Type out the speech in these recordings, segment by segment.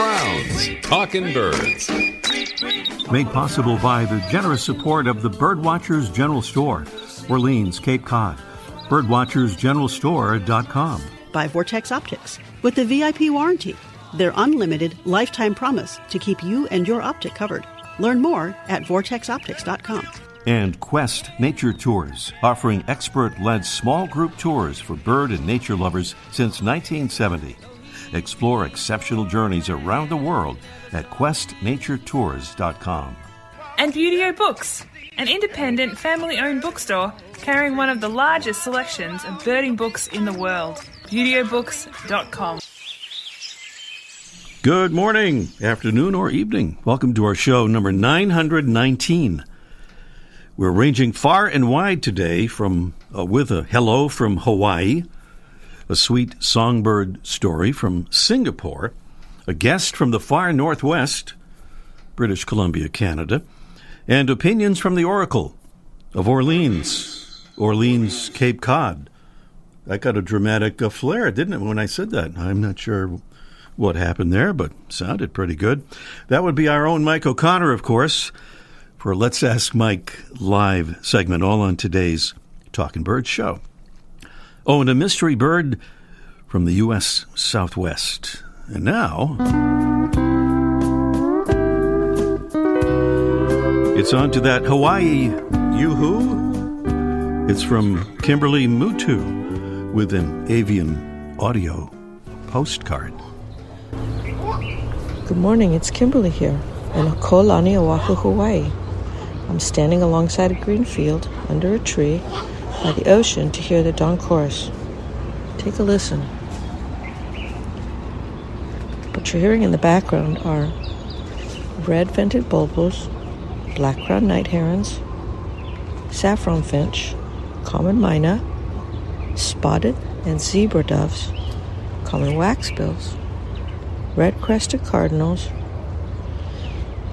Brown's Talkin' Birds. Made possible by the generous support of the Birdwatchers General Store, Orleans, Cape Cod. Birdwatchersgeneralstore.com. By Vortex Optics, with the VIP warranty, their unlimited lifetime promise to keep you and your optic covered. Learn more at vortexoptics.com. And Quest Nature Tours, offering expert-led small group tours for bird and nature lovers since 1970. Explore exceptional journeys around the world at questnaturetours.com. And Beautyo Books, an independent, family-owned bookstore carrying one of the largest selections of birding books in the world. BeautyOBooks.com. Good morning, afternoon, or evening. Welcome to our show number 919. We're ranging far and wide today with a hello from Hawaii, a sweet songbird story from Singapore, a guest from the far northwest, British Columbia, Canada, and opinions from the Oracle of Orleans, Cape Cod. That got a dramatic flair, didn't it, when I said that? I'm not sure what happened there, but sounded pretty good. That would be our own Mike O'Connor, of course, for Let's Ask Mike live segment, all on today's Talkin' Birds show. Oh, and a mystery bird from the U.S. Southwest. And now, it's on to that Hawaii yoo-hoo. It's from Kimberly Mutu with an avian audio postcard. Good morning, it's Kimberly here in Kolani, Oahu, Hawaii. I'm standing alongside a green field under a tree by the ocean to hear the dawn chorus. Take a listen. What you're hearing in the background are red-vented bulbuls, black-crowned night herons, saffron finch, common myna, spotted and zebra doves, common waxbills, red-crested cardinals,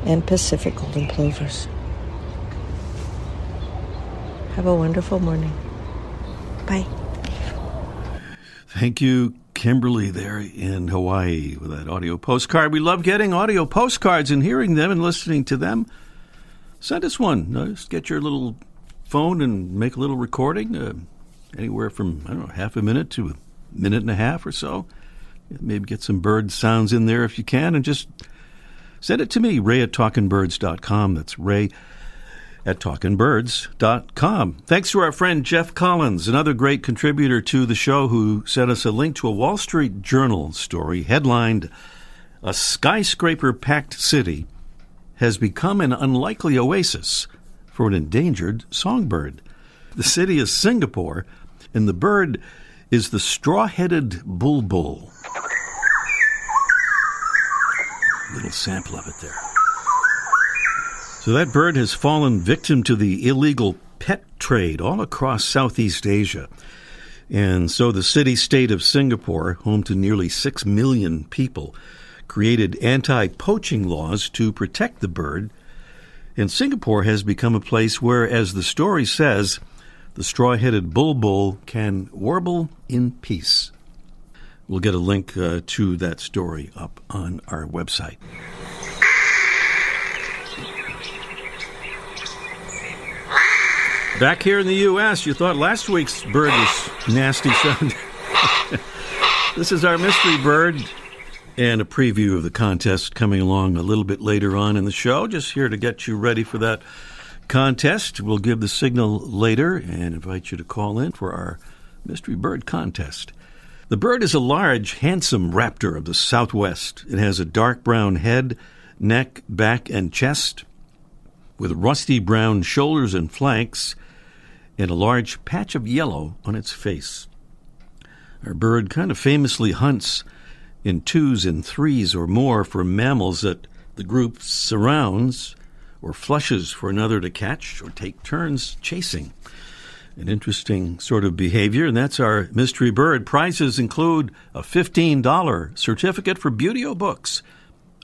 and Pacific golden plovers. Have a wonderful morning. Bye. Thank you, Kimberly, there in Hawaii with that audio postcard. We love getting audio postcards and hearing them and listening to them. Send us one. Just get your little phone and make a little recording, anywhere from, half a minute to a minute and a half or so. Maybe get some bird sounds in there if you can, and just send it to me, Ray at talkinbirds.com. That's Ray at talkinbirds.com. Thanks to our friend Jeff Collins, another great contributor to the show, who sent us a link to a Wall Street Journal story headlined, "A Skyscraper-Packed City Has Become an Unlikely Oasis for an Endangered Songbird." The city is Singapore, and the bird is the straw-headed bulbul. Little sample of it there. So that bird has fallen victim to the illegal pet trade all across Southeast Asia. And so the city-state of Singapore, home to nearly 6 million people, created anti-poaching laws to protect the bird. And Singapore has become a place where, as the story says, the straw-headed bulbul can warble in peace. We'll get a link to that story up on our website. Back here in the U.S., you thought last week's bird was nasty sound. This is our mystery bird, and a preview of the contest coming along a little bit later on in the show. Just here to get you ready for that contest. We'll give the signal later and invite you to call in for our mystery bird contest. The bird is a large, handsome raptor of the Southwest. It has a dark brown head, neck, back, and chest, with rusty brown shoulders and flanks, and a large patch of yellow on its face. Our bird kind of famously hunts in 2s and 3s or more for mammals that the group surrounds or flushes for another to catch or take turns chasing. An interesting sort of behavior, and that's our mystery bird. Prizes include a $15 certificate for Beautyo Books,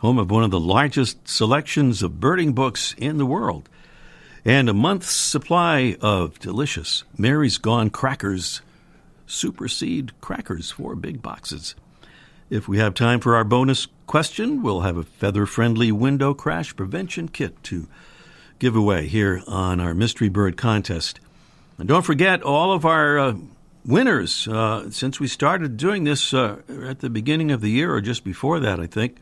home of one of the largest selections of birding books in the world, and a month's supply of delicious Mary's Gone crackers, Super Seed crackers, 4 big boxes. If we have time for our bonus question, we'll have a feather-friendly window crash prevention kit to give away here on our Mystery Bird contest. And don't forget, all of our winners, since we started doing this at the beginning of the year, or just before that, I think,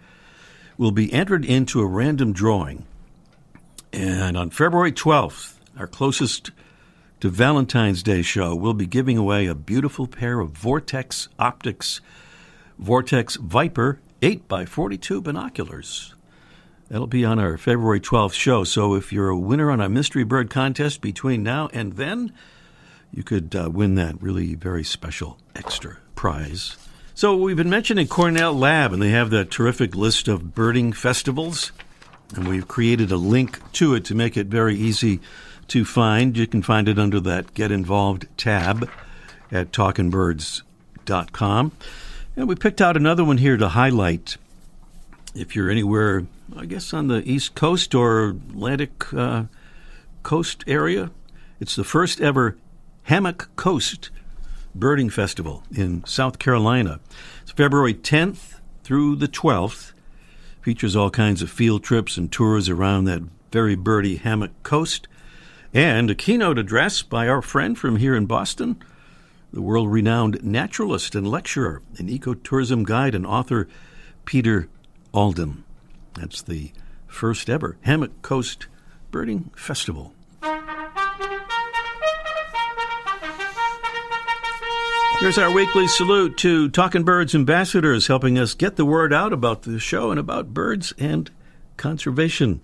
will be entered into a random drawing. And on February 12th, our closest to Valentine's Day show, we'll be giving away a beautiful pair of Vortex Optics Vortex Viper 8x42 binoculars. That'll be on our February 12th show. So if you're a winner on our Mystery Bird contest between now and then, you could win that really very special extra prize. So we've been mentioning Cornell Lab, and they have that terrific list of birding festivals. And we've created a link to it to make it very easy to find. You can find it under that Get Involved tab at talkingbirds.com. And we picked out another one here to highlight. If you're anywhere, I guess, on the East Coast or Atlantic coast area, it's the first ever Hammock Coast Birding Festival in South Carolina. It's February 10th through the 12th. Features all kinds of field trips and tours around that very birdy Hammock Coast. And a keynote address by our friend from here in Boston, the world-renowned naturalist and lecturer and ecotourism guide and author Peter Alden. That's the first ever Hammock Coast Birding Festival. Here's our weekly salute to Talkin' Birds ambassadors helping us get the word out about the show and about birds and conservation.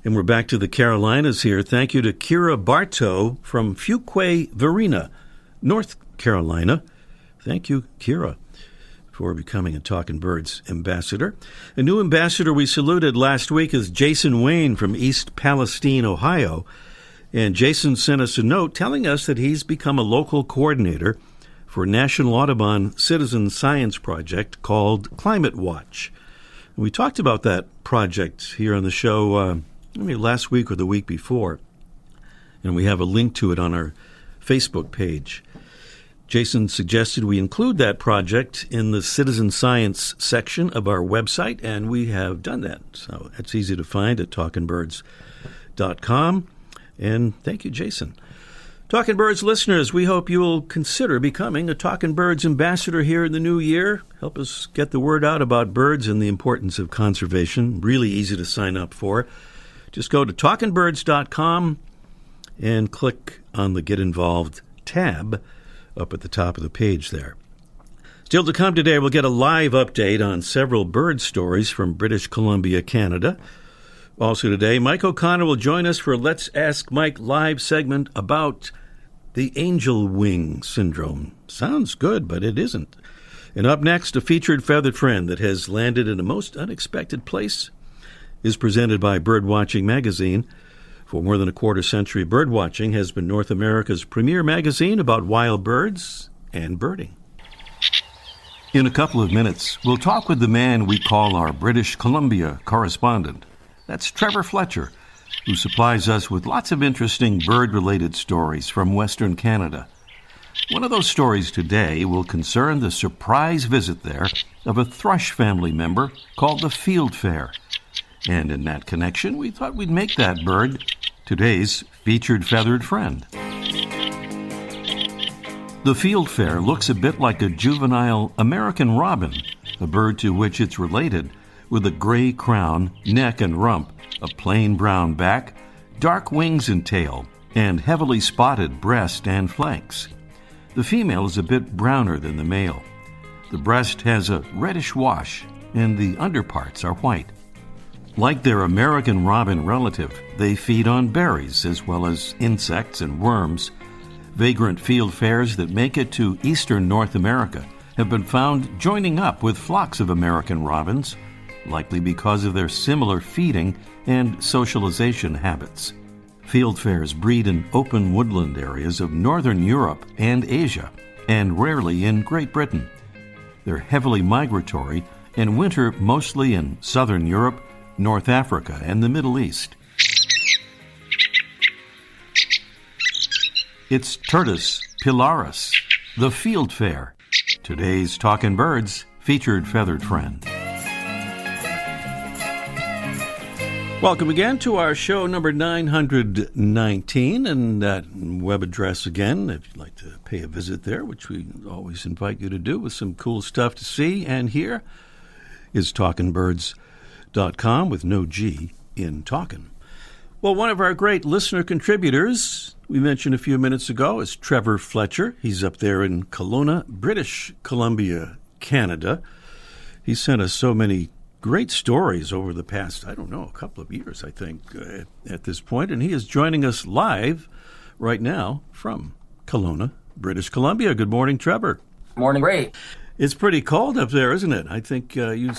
And we're back to the Carolinas here. Thank you to Kira Bartow from Fuquay Varina, North Carolina. Thank you, Kira, for becoming a Talkin' Birds ambassador. A new ambassador we saluted last week is Jason Wayne from East Palestine, Ohio. And Jason sent us a note telling us that he's become a local coordinator for National Audubon Citizen Science Project called Climate Watch. And we talked about that project here on the show last week or the week before, and we have a link to it on our Facebook page. Jason suggested we include that project in the citizen science section of our website, and we have done that. So it's easy to find at talkingbirds.com. And thank you, Jason. Talkin' Birds listeners, we hope you'll consider becoming a Talkin' Birds ambassador here in the new year. Help us get the word out about birds and the importance of conservation. Really easy to sign up for. Just go to talkingbirds.com and click on the Get Involved tab up at the top of the page there. Still to come today, we'll get a live update on several bird stories from British Columbia, Canada. Also today, Mike O'Connor will join us for a Let's Ask Mike live segment about the angel wing syndrome. Sounds good, but it isn't. And up next, a featured feathered friend that has landed in a most unexpected place is presented by Birdwatching Magazine. For more than a quarter century, Birdwatching has been North America's premier magazine about wild birds and birding. In a couple of minutes, we'll talk with the man we call our British Columbia correspondent. That's Trevor Fletcher, who supplies us with lots of interesting bird-related stories from Western Canada. One of those stories today will concern the surprise visit there of a thrush family member called the fieldfare. And in that connection, we thought we'd make that bird today's featured feathered friend. The fieldfare looks a bit like a juvenile American robin, a bird to which it's related, with a gray crown, neck and rump, a plain brown back, dark wings and tail, and heavily spotted breast and flanks. The female is a bit browner than the male. The breast has a reddish wash, and the underparts are white. Like their American robin relative, they feed on berries as well as insects and worms. Vagrant fieldfares that make it to eastern North America have been found joining up with flocks of American robins, likely because of their similar feeding and socialization habits. Fieldfares breed in open woodland areas of northern Europe and Asia, and rarely in Great Britain. They're heavily migratory and winter mostly in southern Europe, North Africa, and the Middle East. It's Turdus pilaris, the fieldfare, today's Talkin' Birds featured feathered friend. Welcome again to our show number 919, and that web address again, if you'd like to pay a visit there, which we always invite you to do with some cool stuff to see and hear, is talkingbirds.com with no G in talkin'. Well, one of our great listener contributors we mentioned a few minutes ago is Trevor Fletcher. He's up there in Kelowna, British Columbia, Canada. He sent us so many great stories over the past, a couple of years, I think, at this point. And he is joining us live right now from Kelowna, British Columbia. Good morning, Trevor. Morning, Ray. It's pretty cold up there, isn't it? I think you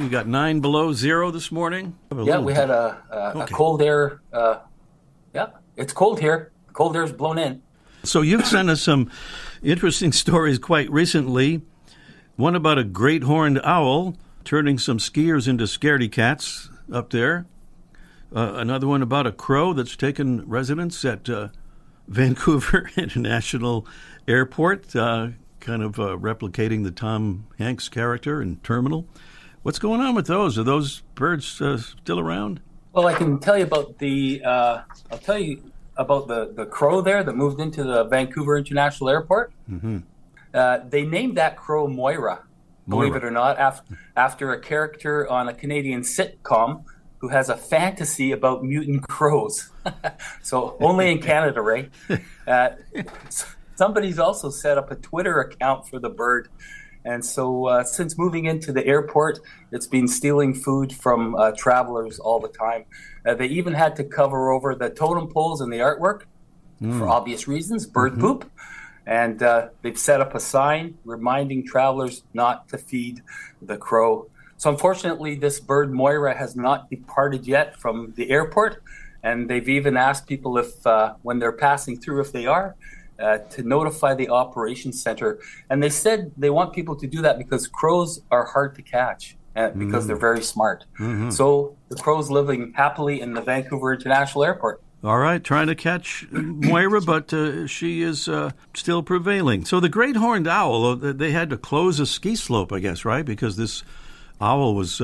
got 9 below zero this morning? Yeah, we had a cold air. It's cold here. Cold air's blown in. So you've sent us some interesting stories quite recently. One about a great horned owl turning some skiers into scaredy cats up there. Another one about a crow that's taken residence at Vancouver International Airport, kind of replicating the Tom Hanks character in Terminal. What's going on with those? Are those birds still around? Well, I can tell you about the crow there that moved into the Vancouver International Airport. Mm-hmm. They named that crow Moira. Believe it or not, after a character on a Canadian sitcom who has a fantasy about mutant crows. So only in Canada, Ray. Somebody's also set up a Twitter account for the bird. And so since moving into the airport, it's been stealing food from travelers all the time. They even had to cover over the totem poles and the artwork for obvious reasons, bird poop. And they've set up a sign reminding travelers not to feed the crow. So unfortunately, this bird Moira has not departed yet from the airport. And they've even asked people if, when they're passing through, if they are, to notify the operations center. And they said they want people to do that because crows are hard to catch because they're very smart. Mm-hmm. So the crow's living happily in the Vancouver International Airport. All right, trying to catch Moira, but she is still prevailing. So the great horned owl, they had to close a ski slope, I guess, right? Because this owl was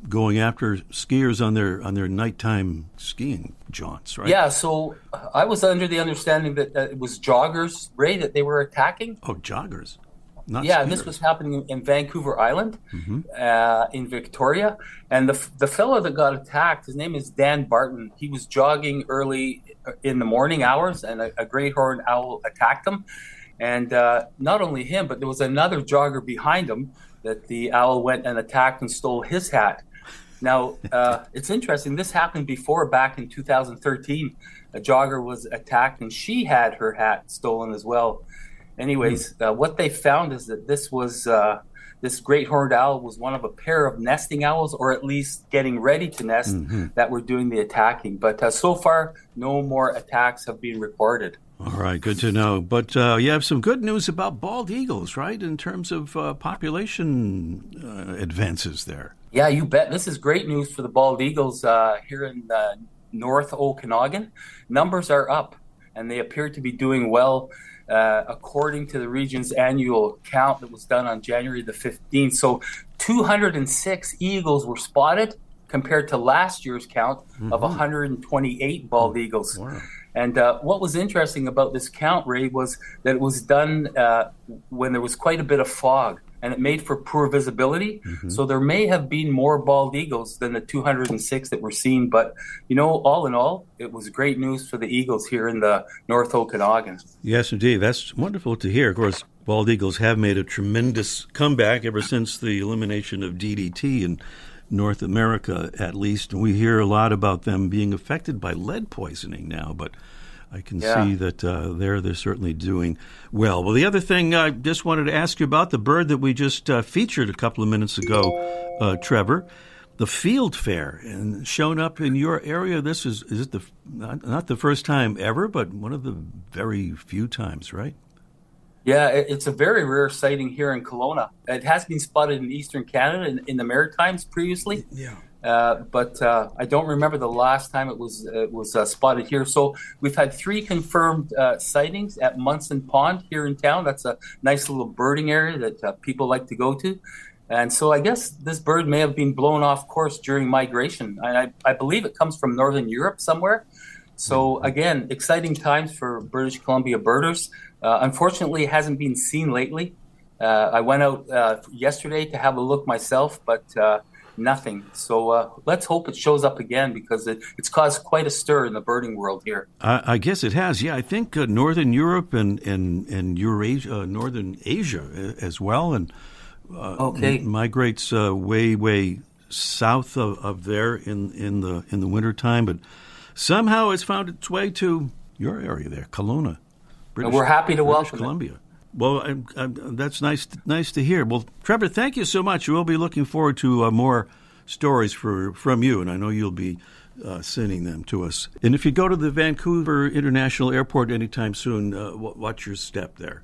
going after skiers on their nighttime skiing jaunts, right? Yeah, so I was under the understanding that it was joggers, Ray, that they were attacking. Oh, joggers. Not yeah, skiers. And this was happening in Vancouver Island, in Victoria. And the fellow that got attacked, his name is Dan Barton. He was jogging early in the morning hours, and a great horned owl attacked him. And not only him, but there was another jogger behind him that the owl went and attacked and stole his hat. Now, it's interesting. This happened before, back in 2013. A jogger was attacked, and she had her hat stolen as well. Anyways, what they found is that this great horned owl was one of a pair of nesting owls, or at least getting ready to nest, that were doing the attacking. But so far, no more attacks have been reported. All right, good to know. But you have some good news about bald eagles, right, in terms of population advances there. Yeah, you bet. This is great news for the bald eagles here in North Okanagan. Numbers are up, and they appear to be doing well. According to the region's annual count that was done on January the 15th. So 206 eagles were spotted compared to last year's count of 128 bald eagles. Wow. And what was interesting about this count, Ray, was that it was done when there was quite a bit of fog, and it made for poor visibility. So there may have been more bald eagles than the 206 that were seen. But, all in all, it was great news for the eagles here in the North Okanagan. Yes, indeed. That's wonderful to hear. Of course, bald eagles have made a tremendous comeback ever since the elimination of DDT in North America, at least. And we hear a lot about them being affected by lead poisoning now, but I can see that they're certainly doing well. Well, the other thing I just wanted to ask you about, the bird that we just featured a couple of minutes ago, Trevor, the field fair, and shown up in your area. This is it not the first time ever, but one of the very few times, right? Yeah, it's a very rare sighting here in Kelowna. It has been spotted in eastern Canada in the Maritimes previously. Yeah. But I don't remember the last time it was spotted here. So we've had 3 confirmed sightings at Munson Pond here in town. That's a nice little birding area that people like to go to. And so I guess this bird may have been blown off course during migration. I believe it comes from Northern Europe somewhere. So again, exciting times for British Columbia birders. Unfortunately, it hasn't been seen lately. I went out yesterday to have a look myself, but nothing. So let's hope it shows up again, because it's caused quite a stir in the birding world here. I guess it has. Yeah, I think Northern Europe and Eurasia, Northern Asia as well, and migrates way south of there in the wintertime. But somehow it's found its way to your area there, Kelowna. We're happy to welcome Columbia. Well, that's nice to hear. Well, Trevor, thank you so much. We'll be looking forward to more stories from you, and I know you'll be sending them to us. And if you go to the Vancouver International Airport anytime soon, watch your step there.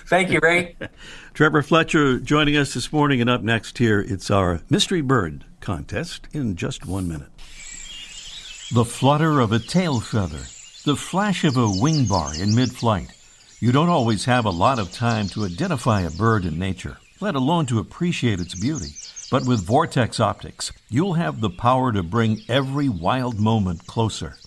Thank you, Ray. Trevor Fletcher joining us this morning, and up next here, it's our Mystery Bird contest in just 1 minute. The flutter of a tail feather, the flash of a wing bar in mid-flight. You don't always have a lot of time to identify a bird in nature, let alone to appreciate its beauty. But with Vortex Optics, you'll have the power to bring every wild moment closer.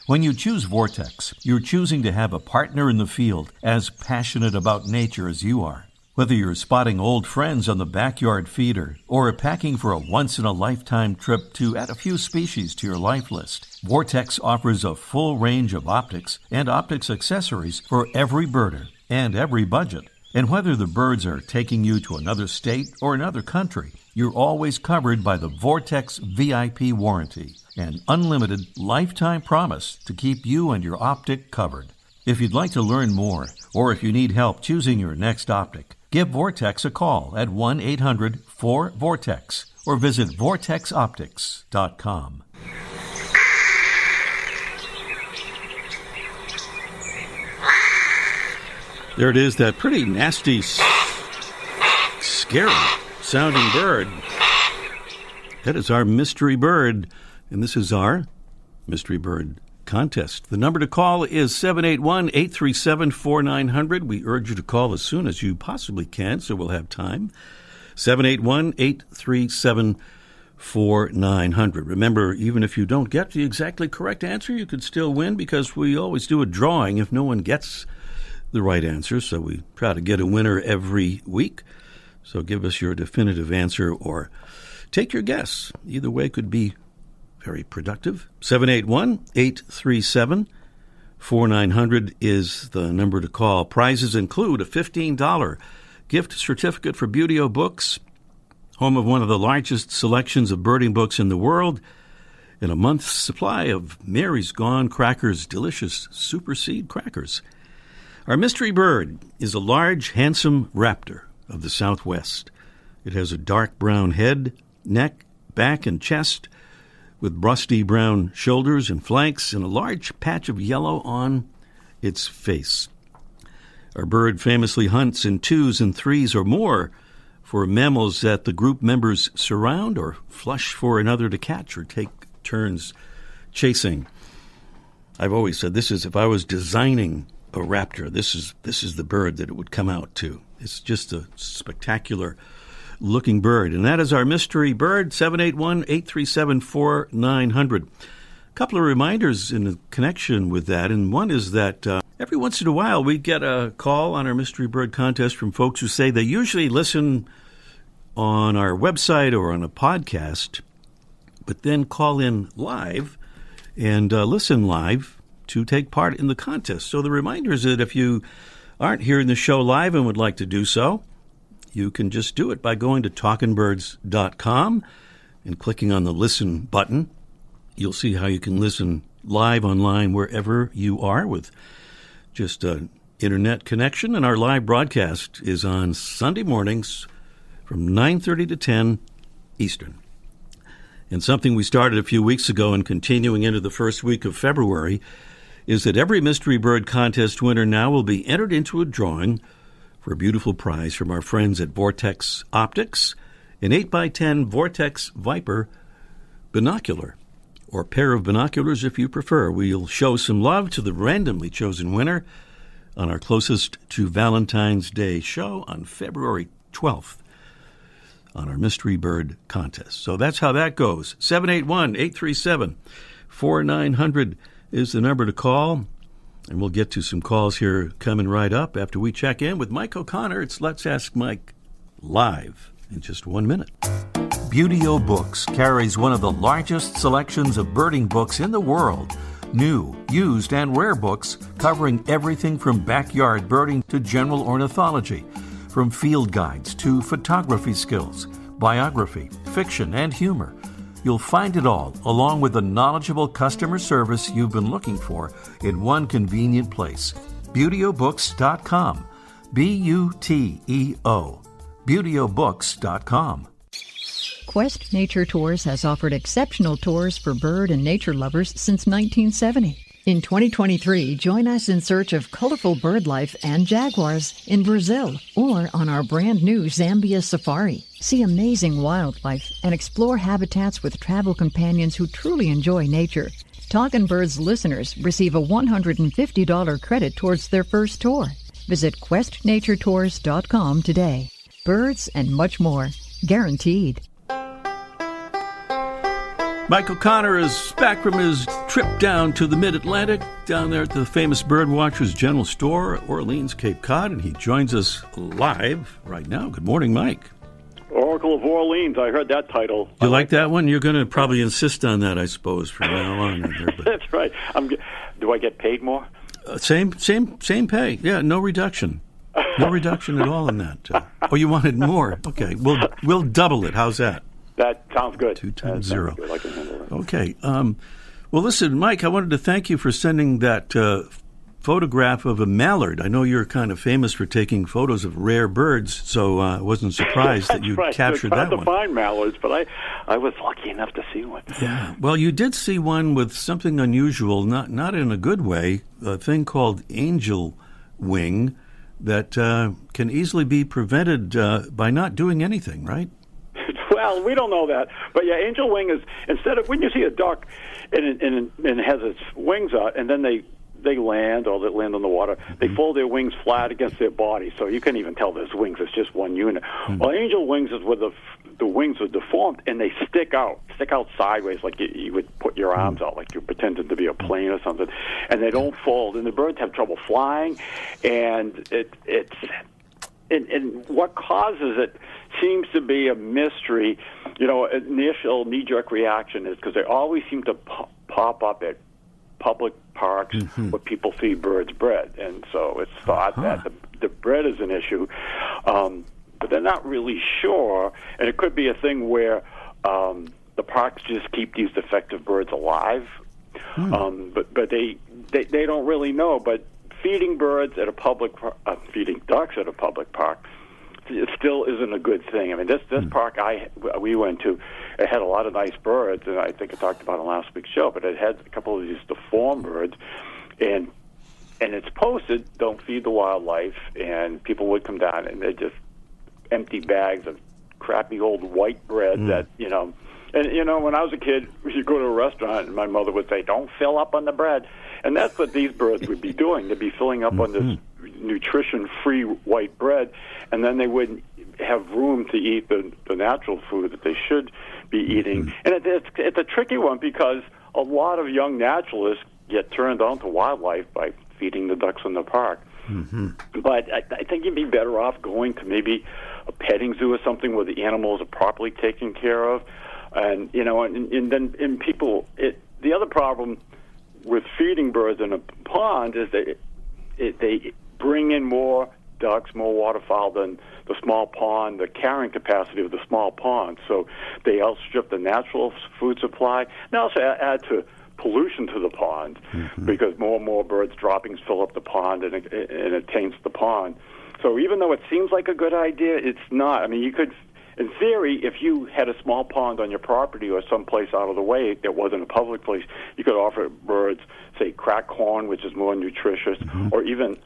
When you choose Vortex, you're choosing to have a partner in the field as passionate about nature as you are. Whether you're spotting old friends on the backyard feeder or packing for a once-in-a-lifetime trip to add a few species to your life list, Vortex offers a full range of optics and optics accessories for every birder and every budget. And whether the birds are taking you to another state or another country, you're always covered by the Vortex VIP warranty, an unlimited lifetime promise to keep you and your optic covered. If you'd like to learn more, or if you need help choosing your next optic, give Vortex a call at 1-800-4VORTEX or visit vortexoptics.com. There it is, that pretty nasty, scary sounding bird. That is our mystery bird, and this is our mystery bird contest. The number to call is 781-837-4900. We urge you to call as soon as you possibly can, so we'll have time. 781-837-4900. Remember, even if you don't get the exactly correct answer, you could still win, because we always do a drawing if no one gets the right answer, so we try to get a winner every week. So give us your definitive answer or take your guess. Either way could be very productive. 781-837-4900 is the number to call. Prizes include a $15 gift certificate for Buteo Books, home of one of the largest selections of birding books in the world, and a month's supply of Mary's Gone Crackers, delicious super seed crackers. Our mystery bird is a large, handsome raptor of the Southwest. It has a dark brown head, neck, back, and chest, with rusty brown shoulders and flanks, and a large patch of yellow on its face. Our bird famously hunts in 2s and 3s or more for mammals that the group members surround or flush for another to catch or take turns chasing. I've always said this is, if I was designing a raptor, this is the bird that it would come out to. It's just a spectacular looking bird. And that is our mystery bird, 781-837-4900. A couple of reminders in connection with that, and one is that every once in a while we get a call on our mystery bird contest from folks who say they usually listen on our website or on a podcast, but then call in live and listen live to take part in the contest. So the reminder is that if you aren't hearing the show live and would like to do so, you can just do it by going to talkingbirds.com and clicking on the listen button. You'll see how you can listen live online wherever you are with just an internet connection. And our live broadcast is on Sunday mornings from 9:30 to 10 Eastern. And something we started a few weeks ago and continuing into the first week of February is that every Mystery Bird contest winner now will be entered into a drawing for a beautiful prize from our friends at Vortex Optics, an 8x10 Vortex Viper binocular, or pair of binoculars if you prefer. We'll show some love to the randomly chosen winner on our Closest to Valentine's Day show on February 12th. on our Mystery Bird contest. So that's how that goes. 781-837-4900 is the number to call. And we'll get to some calls here coming right up after we check in with Mike O'Connor. It's Let's Ask Mike live in just 1 minute. Beauty-O Books carries one of the largest selections of birding books in the world. New, used, and rare books covering everything from backyard birding to general ornithology, from field guides to photography skills, biography, fiction, and humor. You'll find it all, along with the knowledgeable customer service you've been looking for, in one convenient place. BeautyOBooks.com. B-U-T-E-O. BeautyOBooks.com. Quest Nature Tours has offered exceptional tours for bird and nature lovers since 1970. In 2023, join us in search of colorful bird life and jaguars in Brazil or on our brand new Zambia Safari. See amazing wildlife and explore habitats with travel companions who truly enjoy nature. Talkin' Birds listeners receive a $150 credit towards their first tour. Visit questnaturetours.com today. Birds and much more. Guaranteed. Mike O'Connor is back from his trip down to the Mid-Atlantic, down there at the famous Birdwatchers General Store, Orleans, Cape Cod, and he joins us live right now. Good morning, Mike. Oracle of Orleans. I heard that title. You like that one? You're going to probably insist on that, I suppose, from now on. That's right. Do I get paid more? Same pay. Yeah, no reduction. No reduction at all in that. Oh, you wanted more? Okay, we'll double it. How's that? That sounds good. 2 times 0. I can handle it. Okay. Well, listen, Mike, I wanted to thank you for sending that photograph of a mallard. I know you're kind of famous for taking photos of rare birds, so I wasn't surprised that you captured that one. It's hard to find mallards, but I was lucky enough to see one. Yeah. Well, you did see one with something unusual, not in a good way, a thing called angel wing that can easily be prevented by not doing anything, right? Well, we don't know that, but yeah, angel wing is, instead of when you see a duck and it has its wings out, and then they land, or they land on the water, they fold their wings flat against their body, so you can't even tell there's wings. It's just one unit. Well, angel wings is where the wings are deformed and they stick out sideways, like you would put your arms out, like you're pretending to be a plane or something, and they don't fold, and the birds have trouble flying, and and what causes it seems to be a mystery. You know, initial knee-jerk reaction is because they always seem to pop up at public parks where people feed birds bread, and so it's thought that the bread is an issue, but they're not really sure, and it could be a thing where the parks just keep these defective birds alive, but they don't really know. But feeding birds at a feeding ducks at a public park, it still isn't a good thing. I mean, this park we went to, it had a lot of nice birds, and I think I talked about it on last week's show, but it had a couple of these deformed birds, and it's posted, don't feed the wildlife, and people would come down, and they just empty bags of crappy old white bread that, you know, and, you know, when I was a kid, you'd go to a restaurant, and my mother would say, don't fill up on the bread. And that's what these birds would be doing. They'd be filling up on this nutrition-free white bread, and then they wouldn't have room to eat the natural food that they should be eating. And it's a tricky one because a lot of young naturalists get turned on to wildlife by feeding the ducks in the park. But I think you'd be better off going to maybe a petting zoo or something where the animals are properly taken care of. And, you know, and then people, the other problem with feeding birds in a pond is they bring in more ducks, more waterfowl than the small pond, the carrying capacity of the small pond. So they outstrip the natural food supply. And also add to pollution to the pond because more and more birds' droppings fill up the pond and it taints the pond. So even though it seems like a good idea, it's not. I mean, you could, in theory, if you had a small pond on your property or someplace out of the way that wasn't a public place, you could offer birds, say, cracked corn, which is more nutritious, or even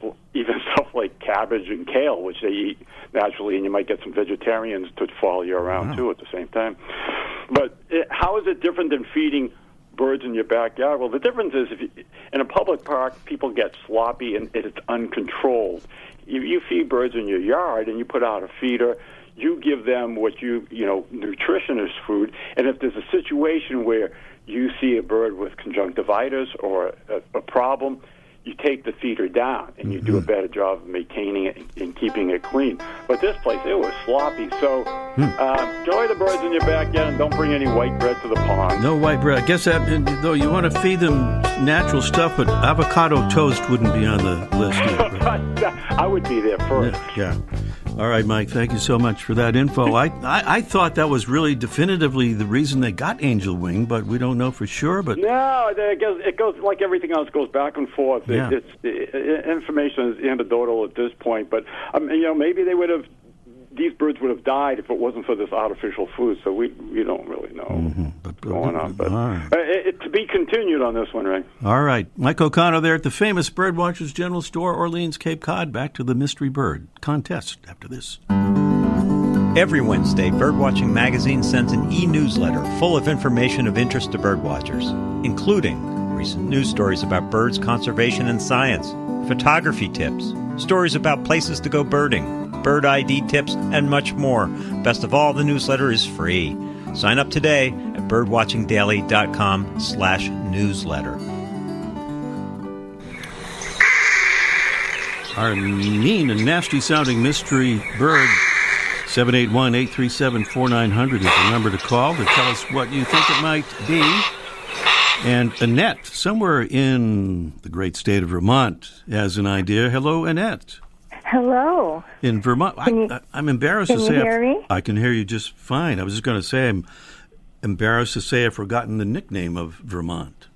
stuff like cabbage and kale, which they eat naturally, and you might get some vegetarians to follow you around, too, at the same time. But how is it different than feeding birds in your backyard? Well, the difference is in a public park, people get sloppy and it's uncontrolled. you feed birds in your yard and you put out a feeder, you give them what nutritionist food. And if there's a situation where you see a bird with conjunctivitis or a problem, you take the feeder down and you do a better job of maintaining it and keeping it clean. But this place, it was sloppy. So enjoy the birds in your backyard and don't bring any white bread to the pond. No white bread. I guess that, though, you want to feed them natural stuff, but avocado toast wouldn't be on the list yet, right? I would be there first. Yeah. All right, Mike, thank you so much for that info. I thought that was really definitively the reason they got angel wing, but we don't know for sure. But no, it goes like everything else, goes back and forth. Yeah. Information is anecdotal at this point, but maybe these birds would have died if it wasn't for this artificial food. So we don't really know what's going on. But to be continued on this one, Ray. All right, Mike O'Connor there at the famous Birdwatchers General Store, Orleans, Cape Cod. Back to the Mystery Bird contest after this. Every Wednesday, Birdwatching Magazine sends an e-newsletter full of information of interest to birdwatchers, including recent news stories about birds, conservation, and science, photography tips, stories about places to go birding, bird ID tips, and much more. Best of all, the newsletter is free. Sign up today at birdwatchingdaily.com/newsletter. Our mean and nasty-sounding mystery bird, 781-837-4900 is the number to call to tell us what you think it might be. And Annette, somewhere in the great state of Vermont, has an idea. Hello, Annette. Hello. In Vermont. I'm embarrassed to say. Can you hear me? I can hear you just fine. I was just going to say I'm embarrassed to say I've forgotten the nickname of Vermont.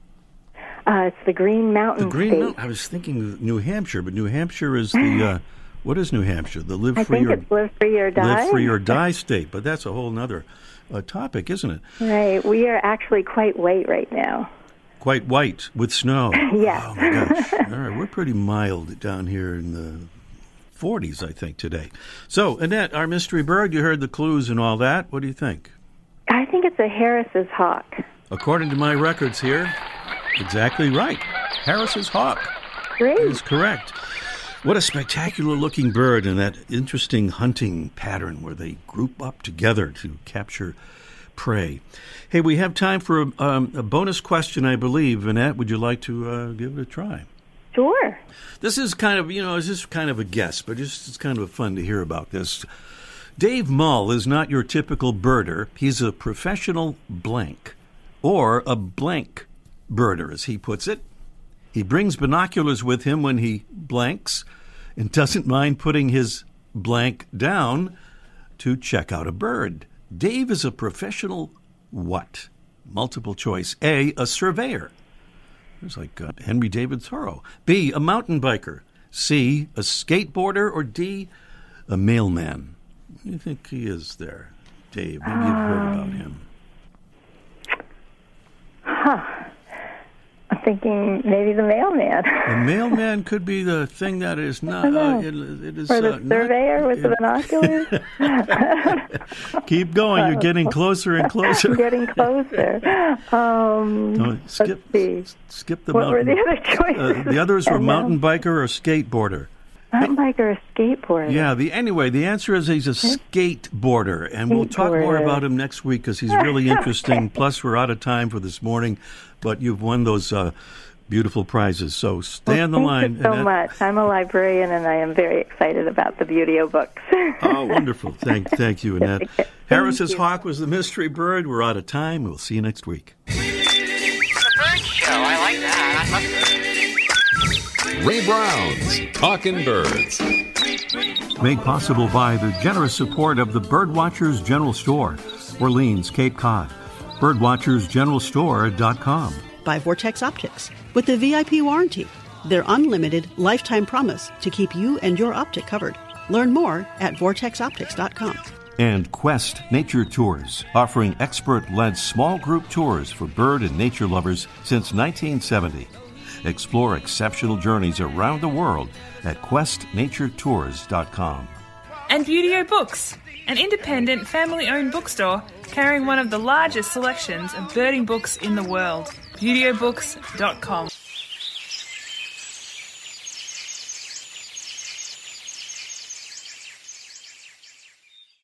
It's the Green Mountain State. I was thinking New Hampshire, but New Hampshire is the... what is New Hampshire? The live free it's live free or die. Live free or die state, but that's a whole other topic, isn't it? Right. We are actually quite white right now. Quite white with snow. Yes. Oh my gosh! All right, we're pretty mild down here in the 40s, I think, today. So, Annette, our mystery bird, you heard the clues and all that. What do you think? I think it's a Harris's hawk. According to my records here, exactly right. Harris's hawk. Great. That is correct. What a spectacular-looking bird, and that interesting hunting pattern where they group up together to capture prey. Hey, we have time for a bonus question, I believe. Annette, would you like to give it a try? Sure. This is kind of, it's just kind of a guess, but it's kind of fun to hear about this. Dave Mull is not your typical birder. He's a professional blank, or a blank birder, as he puts it. He brings binoculars with him when he blanks and doesn't mind putting his blank down to check out a bird. Dave is a professional what? Multiple choice. A surveyor. There's like Henry David Thoreau. B, a mountain biker. C, a skateboarder. Or D, a mailman. What do you think he is there, Dave? Maybe you've heard about him. I'm thinking maybe the mailman. The mailman could be the thing that is not. It is, or the surveyor with the binoculars. Keep going. You're getting closer and closer. I'm getting closer. Skip the what mountain. Were the other choices? The others were mountain biker or skateboarder. Mountain biker or skateboarder. Yeah. The answer is he's a skateboarder, and we'll talk more about him next week because he's really interesting. Plus, we're out of time for this morning, but you've won those beautiful prizes. So stay on the line. Thank you so much. I'm a librarian, and I am very excited about the Beauty-O books. Oh, wonderful. Thank you, Annette. Harris's hawk was the mystery bird. We're out of time. We'll see you next week. The bird show. I like that. I love it. Ray Brown's Talkin' Birds. Made possible by the generous support of the Birdwatchers General Store, Orleans, Cape Cod. Birdwatchersgeneralstore.com. By Vortex Optics. With the VIP warranty, their unlimited lifetime promise to keep you and your optic covered. Learn more at vortexoptics.com. And Quest Nature Tours, offering expert-led small group tours for bird and nature lovers since 1970. Explore exceptional journeys around the world at questnaturetours.com. And Beauty-O Books, an independent family-owned bookstore carrying one of the largest selections of birding books in the world. BeautyOBooks.com.